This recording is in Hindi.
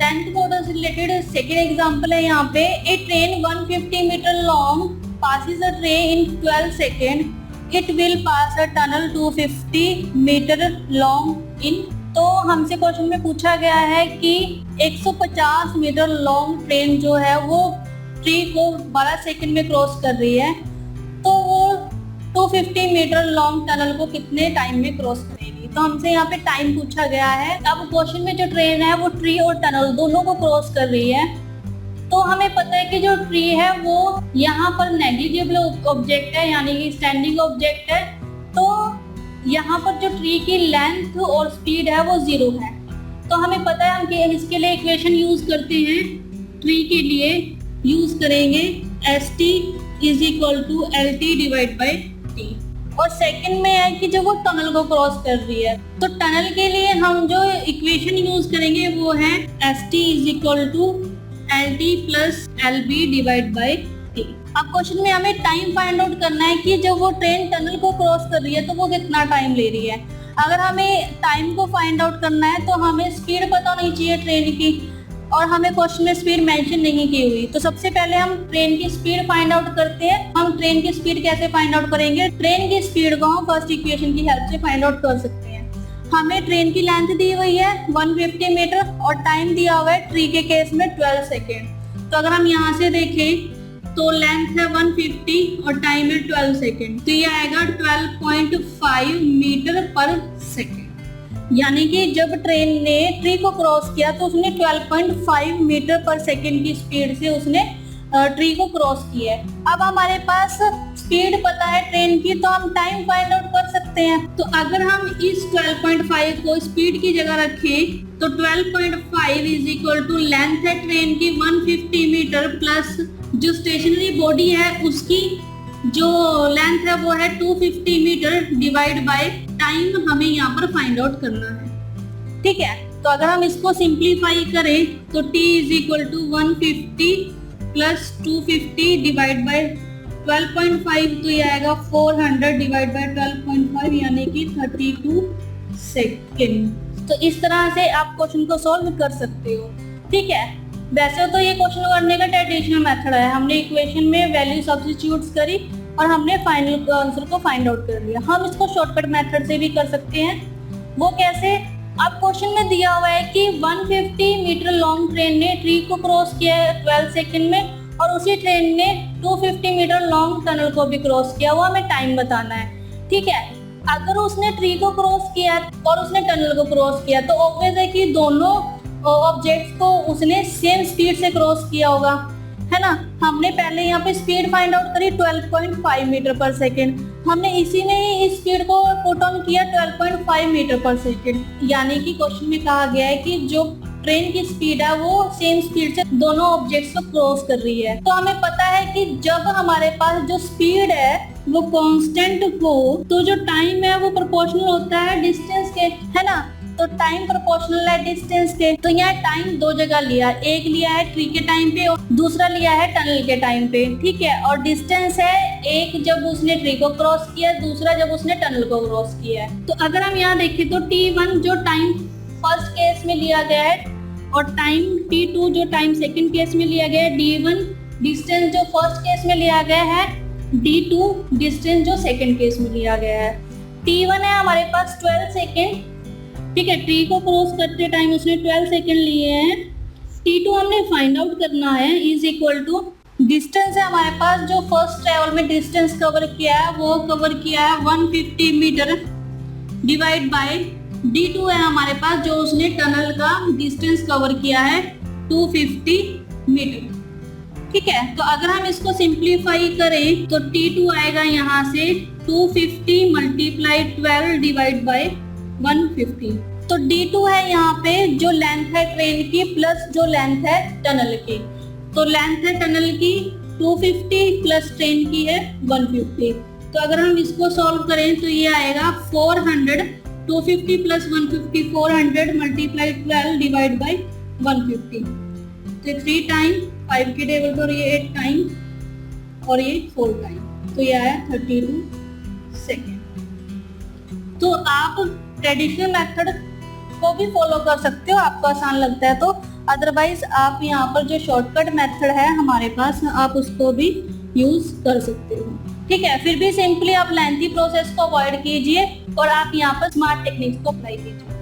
10th मॉडल से रिलेटेड सेकेंड एग्जांपल है यहाँ पे। A train 150 metre long passes a train in 12 seconds. It will pass a tunnel 250 metre long in. तो हमसे क्वेश्चन में पूछा गया है कि 150 मीटर लॉन्ग ट्रेन जो है वो ट्री को 12 सेकंड में क्रॉस कर रही है, तो वो 250 मीटर लॉन्ग टनल को कितने टाइम में क्रॉस करेगी। तो हमसे यहाँ पे टाइम पूछा गया है। अब क्वेश्चन में जो ट्रेन है वो ट्री और टनल दोनों को क्रॉस कर रही है। तो हमें पता है कि जो ट्री है वो यहाँ पर नेग्लिजिबल ऑब्जेक्ट है, यानी कि स्टैंडिंग ऑब्जेक्ट है। तो यहाँ पर जो ट्री की लेंथ और स्पीड है वो 0 है। तो हमें पता है हम इसके लिए इक्वेशन यूज करते हैं। ट्री के लिए यूज करेंगे st = lt divide by t। और सेकंड में है कि जब वो टनल को क्रॉस कर रही है, तो टनल के लिए हम जो इक्वेशन यूज करेंगे वो है st = lt plus lb divide by t। अब क्वेश्चन में हमें टाइम फाइंड आउट करना है कि जब वो ट्रेन टनल को क्रॉस कर रही है तो वो कितना टाइम ले रही है। अगर हमें टाइम को फाइंड आउट करना है तो हमें स्पीड पता होनी चाहिए ट्रेन की, और हमें क्वेश्चन में स्पीड मेंशन नहीं की हुई। तो सबसे पहले हम ट्रेन की स्पीड फाइंड आउट करते हैं। हम ट्रेन की स्पीड कैसे फाइंड आउट करेंगे? ट्रेन की स्पीड को हम फर्स्ट इक्वेशन की हेल्प से फाइंड आउट कर सकते हैं। हमें ट्रेन की लेंथ दी हुई है 150 मीटर और टाइम दिया हुआ है ट्री के केस में 12 सेकेंड। तो अगर हम यहाँ से देखें तो लेंथ है 150 और टाइम है 12 सेकेंड, तो ये आएगा 12.5 मीटर पर सेकेंड। यानी कि जब ट्रेन ने ट्री को क्रॉस किया तो उसने 12.5 मीटर पर सेकेंड की स्पीड से उसने ट्री को क्रॉस किया है। अब हमारे पास स्पीड पता है ट्रेन की, तो हम टाइम फाइंड आउट कर सकते हैं। तो अगर हम इस 12.5 को स्पीड की जगह रखें तो 12.5 = लेंथ है ट्रेन की 150 मीटर प्लस जो स्टेशनरी बॉडी है उसकी जो लेंथ है वो है 250 मीटर डिवाइड बाय टाइम हमें यहाँ पर फाइंड आउट करना है। ठीक है, तो अगर हम इसको सिंप्लीफाई करें तो t = 150 प्लस 250 डिवाइड बाय 12.5, तो ये आएगा 400 डिवाइड बाय 12.5 यानी कि 32 सेकेंड। तो इस तरह से आप क्वेश्चन को सॉल्व कर सकते हो। ठीक है, वैसे तो ये क्वेश्चन करने का ट्रेडिशनल मेथड है। हमने इक्वेशन में वैल्यू सब्स्टिट्यूट करी और हमने फाइनल आंसर को फाइंड आउट कर लिया। हम इसको शॉर्टकट मेथड से भी कर सकते हैं। वो कैसे? अब क्वेश्चन में दिया हुआ है कि 150 मीटर लॉन्ग ट्रेन ने ट्री को क्रॉस किया है 12 सेकंड में, और उसी ट्रेन ने 250 मीटर लॉन्ग टनल को भी क्रॉस किया। वो हमें टाइम बताना है। ठीक है, अगर उसने ट्री को क्रॉस किया और उसने टनल को क्रॉस किया तो ऑब्वियस है कि दोनों ऑब्जेक्ट्स को उसने सेम स्पीड से क्रॉस किया होगा, है ना। हमने पहले यहाँ पे स्पीड फाइंड आउट करी 12.5 मीटर पर सेकेंड। हमने इसी में ही इस स्पीड को पुट ऑन किया 12.5 मीटर पर सेकेंड। यानी कि क्वेश्चन में कहा गया है कि जो ट्रेन की स्पीड है वो सेम स्पीड से दोनों ऑब्जेक्ट्स को क्रॉस कर रही है। तो हमें पता है कि जब हमारे पास जो स्पीड है वो कांस्टेंट हो तो जो टाइम है वो प्रोपोर्शनल होता है डिस्टेंस के, है ना। तो टाइम प्रोपोर्शनल है डिस्टेंस के। तो यहाँ टाइम दो जगह लिया, एक लिया है ट्री के टाइम पे और दूसरा लिया है टनल के टाइम पे। ठीक है, और डिस्टेंस है एक जब उसने ट्री को क्रॉस किया, दूसरा जब उसने टनल को क्रॉस किया है। तो अगर हम यहाँ देखें तो t1 जो टाइम फर्स्ट केस में लिया गया है और टाइम t2 जो टाइम सेकंड केस में लिया गया है, d1 डिस्टेंस जो फर्स्ट केस में लिया गया है, d2 डिस्टेंस जो सेकंड केस में लिया गया है। t1 है हमारे पास 12 सेकंड। ठीक है, ट्री को क्रॉस करते टाइम उसने 12 सेकंड लिए हैं। t2 हमने फाइंड आउट करना है इज इक्वल टू डिस्टेंस है हमारे पास जो फर्स्ट ट्रेवल में डिस्टेंस कवर किया है वो कवर किया है 150 मीटर डिवाइड बाय d2 है हमारे पास जो उसने टनल का डिस्टेंस कवर किया है 250 मीटर। ठीक है, तो अगर हम इसको सिंप्लीफाई करें तो t2 आएगा यहाँ से 250 मल्टीप्लाई 12 डिवाइड बाय 150। तो d2 है यहाँ पे जो लेंथ है ट्रेन की प्लस जो लेंथ है टनल की। तो लेंथ है टनल की 250 प्लस ट्रेन की है 150। तो अगर हम इसको सॉल्व करें तो ये आएगा 400, 250 प्लस 150 400 मल्टीप्लाई 12 डिवाइड बाई 150। तो 3 टाइम 5 के टेबल पर ये 8 टाइम और ये 4 टाइम, तो ये आया 32 सेकेंड। तो आप ट्रेडिशनल मेथड को भी फॉलो कर सकते हो, आपको आसान लगता है तो। अदरवाइज आप यहाँ पर जो शॉर्टकट मेथड है हमारे पास, आप उसको भी यूज कर सकते हो। ठीक है, फिर भी सिंपली आप लेंथी प्रोसेस को अवॉइड कीजिए और आप यहाँ पर स्मार्ट टेक्निक्स को अप्लाई कीजिए।